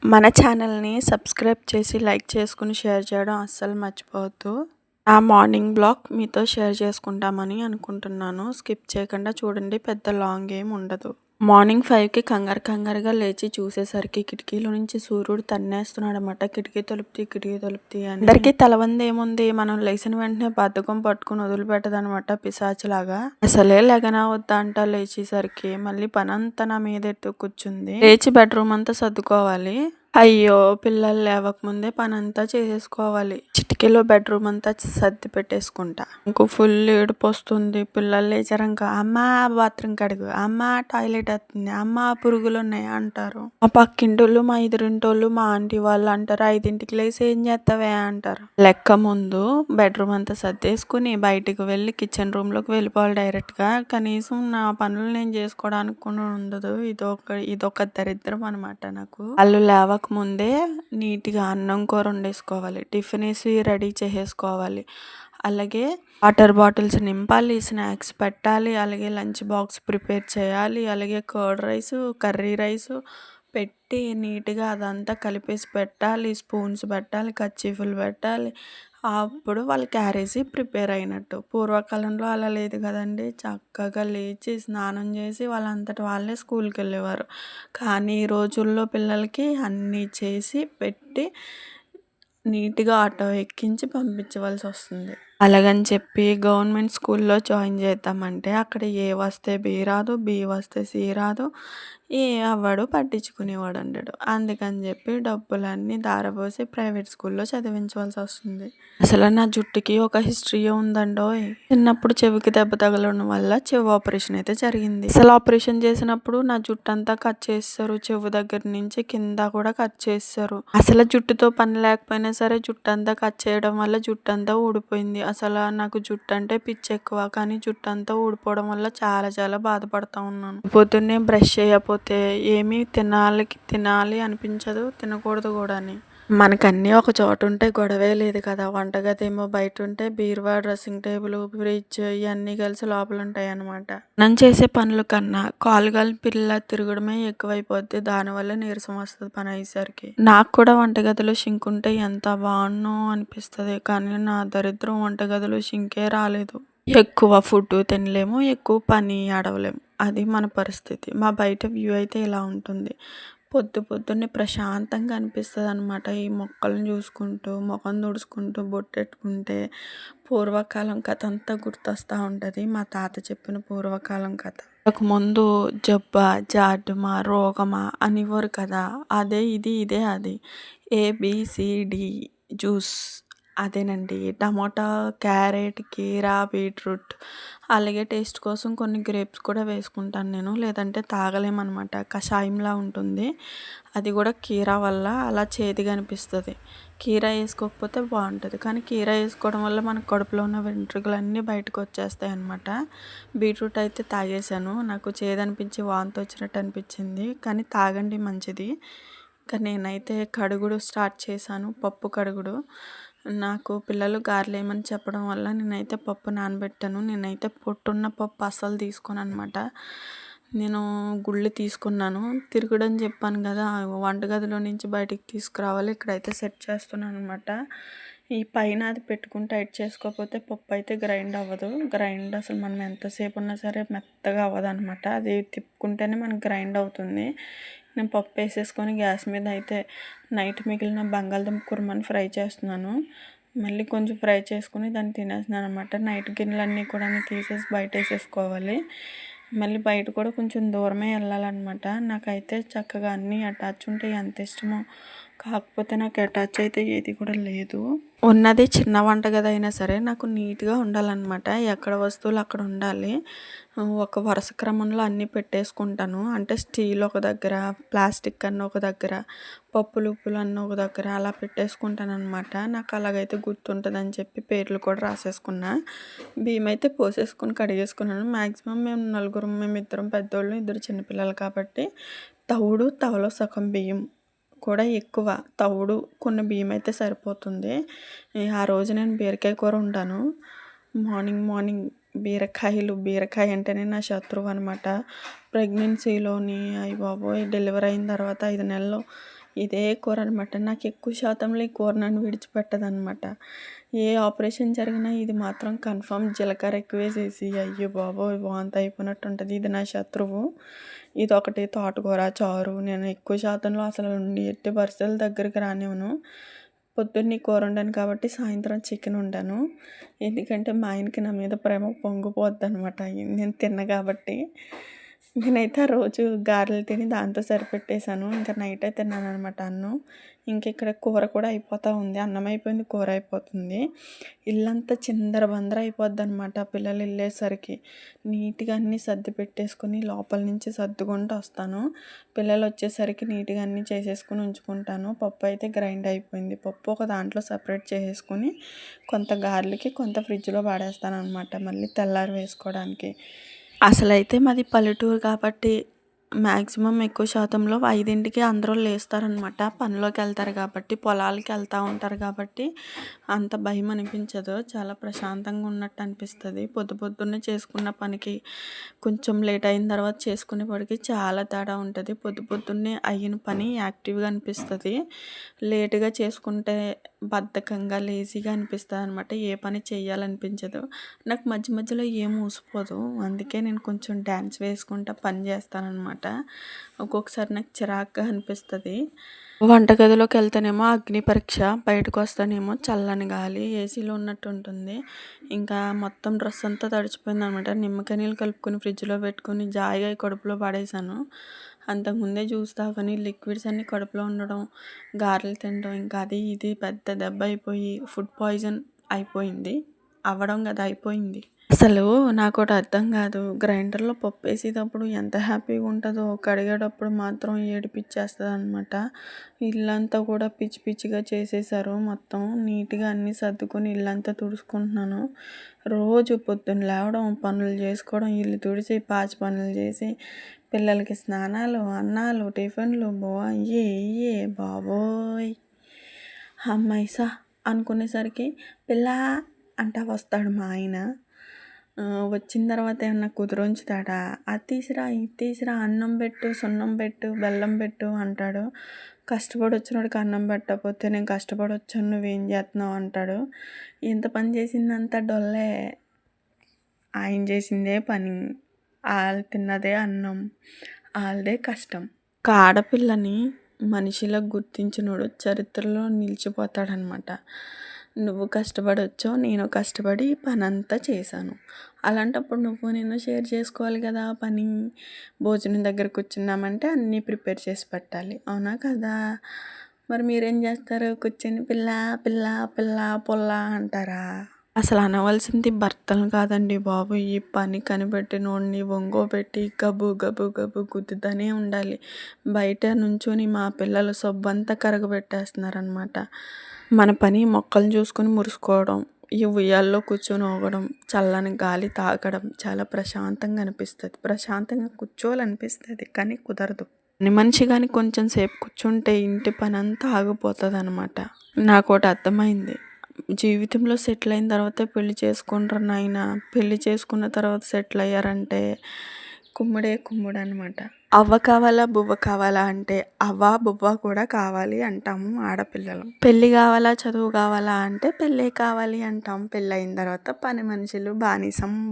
మన ఛానల్‌ని సబ్స్క్రైబ్ చేసి, లైక్ చేసుకొని, షేర్ చేయడం అస్సలు మర్చిపోవద్దు. నా మార్నింగ్ బ్లాగ్ మీతో షేర్ చేసుకుంటామని అనుకుంటున్నాను. స్కిప్ చేయకుండా చూడండి. పెద్ద లాంగ్ ఏం ఉండదు. మార్నింగ్ 5కి కంగారుగా లేచి చూసేసరికి కిటికీలో నుంచి సూర్యుడు తన్నేస్తున్నాడనమాట. కిటికీ తలుపు అని. అందరికీ తలవందేముంది, మనం లేచిన వెంటనే బద్ధకం పట్టుకుని వదిలిపెట్టదనమాట పిశాచిలాగా. అసలే లెగనవద్దా అంట లేచేసరికి. మళ్ళీ పనంతా నా మీద ఎత్తు కూర్చుంది. లేచి బెడ్రూమ్ అంతా సర్దుకోవాలి. అయ్యో! పిల్లలు లేవకముందే పనంతా చేసేసుకోవాలి. చిటికెలో బెడ్రూమ్ అంతా సర్ది పెట్టేసుకుంటా. నాకు ఫుల్ ఏడుపొస్తుంది. పిల్లలు లేచారింక అమ్మా బాత్రూమ్ కడుగు, అమ్మా టాయిలెట్ వస్తుంది, అమ్మా పురుగులున్నాయి అంటారు. మా పక్కింటోళ్ళు, మా ఎదురింటోళ్ళు, మా ఆంటీ వాళ్ళు అంటారు 5కి లేసి ఏం చేస్తావే అంటారు. లెక్క ముందు బెడ్రూమ్ అంతా సర్దేసుకుని బయటికి వెళ్ళి కిచెన్ రూమ్లోకి వెళ్ళిపోవాలి డైరెక్ట్గా. కనీసం నా పనులు నేను చేసుకోవడానికి కూడా ఉండదు. ఇదొక దరిద్రం అనమాట నాకు. వాళ్ళు లేవక ముందే నీట్గా అన్నం కూర వండేసుకోవాలి, టిఫిన్ వేసి రెడీ చేసేసుకోవాలి, అలాగే వాటర్ బాటిల్స్ నింపాలి, స్నాక్స్ పెట్టాలి, అలాగే లంచ్ బాక్స్ ప్రిపేర్ చేయాలి, అలాగే కర్డ్ రైస్, కర్రీ రైస్ పెట్టి నీట్గా అదంతా కలిపేసి పెట్టాలి, స్పూన్స్ పెట్టాలి, కర్చీఫ్లు పెట్టాలి. అప్పుడు వాళ్ళ క్యారేజీ ప్రిపేర్ అయినట్టు. పూర్వకాలంలో అలా లేదు కదండి. చక్కగా లేచి స్నానం చేసి వాళ్ళంతట వాళ్ళే స్కూల్కి వెళ్ళేవారు. కానీ ఈ రోజుల్లో పిల్లలకి అన్నీ చేసి పెట్టి నీట్గా ఆటో ఎక్కించి పంపించవలసి వస్తుంది. అలాగని చెప్పి గవర్నమెంట్ స్కూల్లో జాయిన్ చేద్దామంటే అక్కడ ఏ వస్తే బి రాదు, బి వస్తే సి రాదు, ఏ అవ్వడు పట్టించుకునేవాడు ఉండడు. అందుకని చెప్పి డబ్బులన్నీ ధారపోసి ప్రైవేట్ స్కూల్లో చదివించవలసి వస్తుంది. అసలు నా జుట్టుకి ఒక హిస్టరీ ఉందండోయ్. చిన్నప్పుడు చెవికి దెబ్బ తగలడం వల్ల చెవి ఆపరేషన్ అయితే జరిగింది. అసలు ఆపరేషన్ చేసినప్పుడు నా జుట్టు అంతా కట్ చేస్తారు. చెవు దగ్గర నుంచి కింద కూడా కట్ చేస్తారు. అసలు జుట్టుతో పని లేకపోయినా సరే జుట్టు అంతా కట్ చేయడం వల్ల జుట్టు అంతా ఊడిపోయింది. అసలు నాకు జుట్టు అంటే పిచ్చి ఎక్కువ. కానీ జుట్టు అంతా ఊడిపోవడం వల్ల చాలా బాధపడతా ఉన్నాను. పొద్దున్నే బ్రష్ చేయకపోతే ఏమీ తినాలి అనిపించదు, తినకూడదు కూడా అని. మనకన్నీ ఒక చోట ఉంటే గొడవే లేదు కదా. వంటగది ఏమో బయట ఉంటే బీరువా, డ్రెస్సింగ్ టేబుల్, ఫ్రిడ్జ్ ఇవన్నీ కలిసి లోపల ఉంటాయి అన్నమాట. మనం చేసే పనుల కన్నా కాలుగాలి పిల్ల తిరగడమే ఎక్కువైపోద్ది. దానివల్ల నీరసం వస్తుంది పని అయ్యేసరికి. నాకు కూడా వంటగదిలో షింక్ ఉంటే ఎంత బాగున్నో అనిపిస్తుంది. కానీ నా దరిద్రం వంటగదిలో షింకే రాలేదు. ఎక్కువ ఫుడ్ తినలేము, ఎక్కువ పని అడవలేము. అది మన పరిస్థితి. మా బయట వ్యూ అయితే ఇలా ఉంటుంది. పొద్దున్నే ప్రశాంతంగా అనిపిస్తుంది అనమాట. ఈ మొక్కలను చూసుకుంటూ, ముఖం తుడుచుకుంటూ, బొట్టెట్టుకుంటే పూర్వకాలం కథ అంతా గుర్తొస్తూ ఉంటుంది. మా తాత చెప్పిన పూర్వకాలం కథ. ముందు జబ్బ, జాడ్యమా, రోగమా అనేవారు కదా. అదే ఇది, ఇదే అది. ఏబిసిడి జ్యూస్ అదేనండి. టమోటా, క్యారెట్, కీరా, బీట్రూట్, అలాగే టేస్ట్ కోసం కొన్ని గ్రేప్స్ కూడా వేసుకుంటాను నేను. లేదంటే తాగలేమనమాట. కషాయంలా ఉంటుంది. అది కూడా కీరా వల్ల అలా చేదుగా అనిపిస్తుంది. కీరా వేసుకోకపోతే బాగుంటుంది. కానీ కీరా వేసుకోవడం వల్ల మన కడుపులో ఉన్న వెంట్రుకలన్నీ బయటకు వచ్చేస్తాయి అన్నమాట. బీట్రూట్ అయితే తాగేశాను. నాకు చేదు అనిపించి వాంతి వచ్చినట్టు అనిపించింది. కానీ తాగండి మంచిది. ఇంకా నేనైతే కడుగుడు స్టార్ట్ చేశాను. పప్పు కడుగుడు. నాకు పిల్లలు గారెలేయమని చెప్పడం వల్ల నేనైతే పప్పు నానబెట్టాను. నేనైతే పొట్టున్న పప్పు అస్సలు తీసుకోను అనమాట. నేను గుళ్ళు తీసుకున్నాను. తిరుగుడని చెప్పాను కదా, వంటగదిలో నుంచి బయటికి తీసుకురావాలి. ఇక్కడైతే సెట్ చేస్తున్నాను అనమాట. ఈ పైన అది పెట్టుకుని టైట్ చేసుకోకపోతే పప్పు అయితే గ్రైండ్ అవ్వదు. గ్రైండ్ అసలు మనం ఎంతసేపు ఉన్నా సరే మెత్తగా అవ్వదు అనమాట. అది తిప్పుకుంటేనే మనకు గ్రైండ్ అవుతుంది. నేను పప్పు వేసేసుకొని గ్యాస్ మీద అయితే నైట్ మిగిలిన బంగాళదుంప కుర్మాని ఫ్రై చేస్తున్నాను. మళ్ళీ కొంచెం ఫ్రై చేసుకుని దాన్ని తినేస్తున్నాను అనమాట. నైట్ గిన్నెలన్నీ కూడా తీసేసి బయట వేసేసుకోవాలి. మళ్ళీ బయట కూడా కొంచెం దూరమే వెళ్ళాలన్నమాట. నాకైతే చక్కగా అన్నీ అటాచ్ ఉంటే ఎంత ఇష్టమో. కాకపోతే నాకు అటాచ్ అయితే ఏది కూడా లేదు. ఉన్నది చిన్న వంటగది అయినా సరే నాకు నీట్గా ఉండాలన్నమాట. ఎక్కడ వస్తువులు అక్కడ ఉండాలి. ఒక వరుస క్రమంలో అన్నీ పెట్టేసుకుంటాను. అంటే స్టీల్ ఒక దగ్గర, ప్లాస్టిక్ అన్న ఒక దగ్గర, పప్పులు ఉప్పులు అన్న ఒక దగ్గర అలా పెట్టేసుకుంటాను అనమాట. నాకు అలాగైతే గుర్తుంటుందని చెప్పి పేర్లు కూడా రాసేసుకున్నా. బియ్యం అయితే పోసేసుకుని కడిగేసుకున్నాను. మ్యాక్సిమం మేమిద్దరం పెద్దోళ్ళు, 2 చిన్నపిల్లలు కాబట్టి తవలో సగం బియ్యం కూడా ఎక్కువ. తవుడు కొన్ని బియ్యం అయితే సరిపోతుంది. ఆ రోజు నేను బీరకాయ కూర వండాను. మార్నింగ్ బీరకాయ అంటేనే నా శత్రువు అనమాట. ప్రెగ్నెన్సీలోని అయ్య బాబోయ్, డెలివరీ అయిన తర్వాత 5 నెలలు ఇదే కూర అనమాట. నాకు ఎక్కువ శాతంలో ఈ కూర నన్ను విడిచిపెట్టదనమాట. ఏ ఆపరేషన్ జరిగినా ఇది మాత్రం కన్ఫర్మ్ జీలకర్ర ఎక్కువేసేసి అయ్యో బాబోయ్! వాంతి అయిపోయినట్టు ఉంటది. ఇది నా శత్రువు. ఇదొకటి తోటకూర, చారు నేను ఎక్కువ శాతంలో అసలు ఎట్టి పరిస్థితుల దగ్గరికి రానివ్వను. పొద్దున్న ఈ కూర వండాను కాబట్టి సాయంత్రం చికెన్ వండాను. ఎందుకంటే మా ఆయనకి నా మీద ప్రేమ పొంగిపోద్దనమాట. నేను తిన్న కాబట్టి. నేనైతే ఆ రోజు గారెలు తిని దాంతో సరిపెట్టేసాను. ఇంకా నైటే తిన్నాననమాట అన్నం. ఇంక ఇక్కడ కూర కూడా అయిపోతూ ఉంది. అన్నం అయిపోయింది, కూర అయిపోతుంది. ఇల్లంతా చిందరబందర అయిపోద్దనమాట పిల్లలు వెళ్ళేసరికి. నీట్‌గా అన్నీ సర్ది పెట్టేసుకొని లోపల నుంచి సర్దుకుంటూ వస్తాను. పిల్లలు వచ్చేసరికి నీట్‌గా అన్నీ చేసేసుకొని ఉంచుకుంటాను. పప్పు అయితే గ్రైండ్ అయిపోయింది. పప్పు ఒక దాంట్లో సపరేట్ చేసేసుకొని కొంత గారెలకి, కొంత ఫ్రిడ్జ్‌లో పడేస్తాననమాట మళ్ళీ తెల్లారి వేసుకోవడానికి. అసలైతే మాది పల్లెటూరు కాబట్టి మ్యాక్సిమం ఎక్కువ శాతంలో 5కి అందరూ లేస్తారనమాట. పనిలోకెళ్తారు కాబట్టి, పొలాలకెళ్తా ఉంటారు కాబట్టి అంత భయం అనిపించదు. చాలా ప్రశాంతంగా ఉన్నట్టు అనిపిస్తది. పొద్దున్నే చేసుకున్న పనికి కొంచెం లేట్ అయిన తర్వాత చేసుకునేప్పటికి చాలా తేడా ఉంటది. పొద్దున్నే అయిన పని యాక్టివ్‌గా అనిపిస్తది. లేట్‌గా చేసుకుంటే బద్ధకంగా, లేజీగా అనిపిస్తదనమాట. ఏ పని చెయ్యాలనిపించదు. నాకు మధ్య మధ్యలో ఏం ఊసిపోదు. అందుకే నేను కొంచెం డాన్స్ వేసుకుంటా పని చేస్తాననమాట. ఒక్కొక్కసారి నాకు చిరాకుగా అనిపిస్తది. వంటగదిలోకి వెళ్తేనేమో అగ్ని పరీక్ష, బయటకొస్తేనేమో చల్లని గాలి, ఏసీలో ఉన్నట్టు ఉంటుంది. ఇంకా మొత్తం డ్రెస్ అంతా తడిచిపోయిందనమాట. నిమ్మకాయ నీళ్ళు కలుపుకొని ఫ్రిడ్జ్‌లో పెట్టుకొని జాయిగా కడుపులో పడేసాను. అంతకుముందే జ్యూస్ తాగని లిక్విడ్స్ అన్నీ కడుపులో ఉండడం, గారెలు తినడం ఇంకా అది ఇది పెద్ద దెబ్బ అయిపోయి ఫుడ్ పాయిజన్ అయిపోయింది. అవ్వడం కాదు అయిపోయింది. అసలు నాకోటి అర్థం కాదు. గ్రైండర్‌లో పప్పేసేటప్పుడు ఎంత హ్యాపీగా ఉంటదో, కడిగేటప్పుడు మాత్రం ఏడిపిచ్చేస్తదనమాట. ఇల్లంతా కూడా పిచ్చి పిచ్చిగా చేసేసారు. మొత్తం నీట్‌గా అన్నీ సర్దుకొని ఇల్లంతా తుడుచుకుంటున్నాను. రోజు పొద్దున్న లేవడం, పనులు చేసుకోవడం, ఇల్లు తుడిచి, పాచి పనులు చేసి, పిల్లలకి స్నానాలు, అన్నాలు, టిఫిన్‌లు అయ్యే ఇయ్యే బాబోయ్! హమ్మయ్య! అనుకునేసరికి పిల్లా అంటా వస్తాడు మా ఆయన. వచ్చిన తర్వాత ఏమన్నా కుదిరుంచుతాడా? అది తీసిరా, ఇది తీసిరా, అన్నం పెట్టు, సున్నం పెట్టు, బెల్లం పెట్టు అంటాడు. కష్టపడి వచ్చినోడికి అన్నం పెట్టకపోతే నేను కష్టపడి వచ్చాను నువ్వేం చేస్తున్నావు అంటాడు. ఇంత పని చేసిందంతా డొల్లే. ఆయన చేసిందే పని. ఆళ్ళు తిన్నదే అన్నం. ఆళ్ళదే కష్టం. ఒక ఆడపిల్లని మనిషిలా గుర్తించినోడు చరిత్రలో నిలిచిపోతాడనమాట. నువ్వు కష్టపడి వచ్చావు, నేను కష్టపడి ఈ పనంతా చేశాను. అలాంటప్పుడు నేను షేర్ చేసుకోవాలి కదా ఆ పని. భోజనం దగ్గర కూర్చున్నామంటే అన్నీ ప్రిపేర్ చేసి పెట్టాలి. అవునా కదా? మరి మీరేం చేస్తారు? కూర్చొని పిల్ల పిల్ల పిల్ల పుల్ల అంటారా? అసలు అనవలసింది భర్తను కాదండి బాబు. ఈ పని కనిపెట్టినోడిని ఒంగోబెట్టి గబు గబు గబు గుద్దుతూనే ఉండాలి. బయట నుంచొని మా పిల్లలు సొబ్బంతా కరగబెట్టేస్తున్నారనమాట. మన పని మొక్కలు చూసుకొని మురుసుకోవడం, ఈ ఉయ్యాల్లో కూర్చొని ఊగడం, చల్లని గాలి తాగడం చాలా ప్రశాంతంగా అనిపిస్తది. ప్రశాంతంగా కూర్చోవాలనిపిస్తది కానీ కుదరదు. పని మనిషి కానీ కొంచెం సేపు కూర్చుంటే ఇంటి పనంతా ఆగిపోతుందనమాట. నాకోటి అర్థమైంది. జీవితంలో సెటిల్ అయిన తర్వాతే పెళ్లి చేసుకుంటారు నాయనా. పెళ్లి చేసుకున్న తర్వాత సెటిల్ అయ్యారంటే కుమ్ముడే కుమ్ముడనమాట. అవ్వ కావాలా, బువ్వ కావాలా అంటే అవ్వ, బువ్వ కూడా కావాలి అంటాము ఆడపిల్లలు. పెళ్లి కావాలా, చదువు కావాలా అంటే పెళ్ళే కావాలి అంటాం. పెళ్ళయిన తర్వాత పని మనుషులు,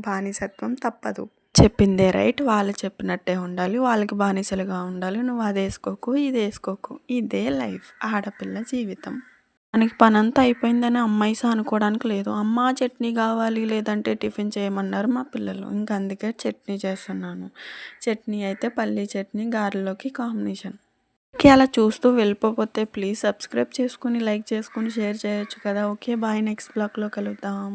బానిసత్వం తప్పదు. చెప్పిందే రైట్. వాళ్ళు చెప్పినట్టే ఉండాలి. వాళ్ళకి బానిసలుగా ఉండాలి. నువ్వు అది వేసుకోకు, ఇది వేసుకోకు. ఇదే లైఫ్, ఆడపిల్ల జీవితం. మనకి పనంతా అయిపోయిందని అమ్మాయిసా అనుకోవడానికి లేదు. అమ్మ చట్నీ కావాలి లేదంటే టిఫిన్ చేయమన్నారు మా పిల్లలు. ఇంక అందుకే చట్నీ చేస్తున్నాను. చట్నీ అయితే పల్లీ చట్నీ గారెలోకి కాంబినేషన్. అలా చూస్తూ వెళ్ళిపోతే ప్లీజ్ సబ్స్క్రైబ్ చేసుకుని, లైక్ చేసుకుని, షేర్ చేయొచ్చు కదా. Okay bye. నెక్స్ట్ బ్లాగ్లో కలుద్దాం.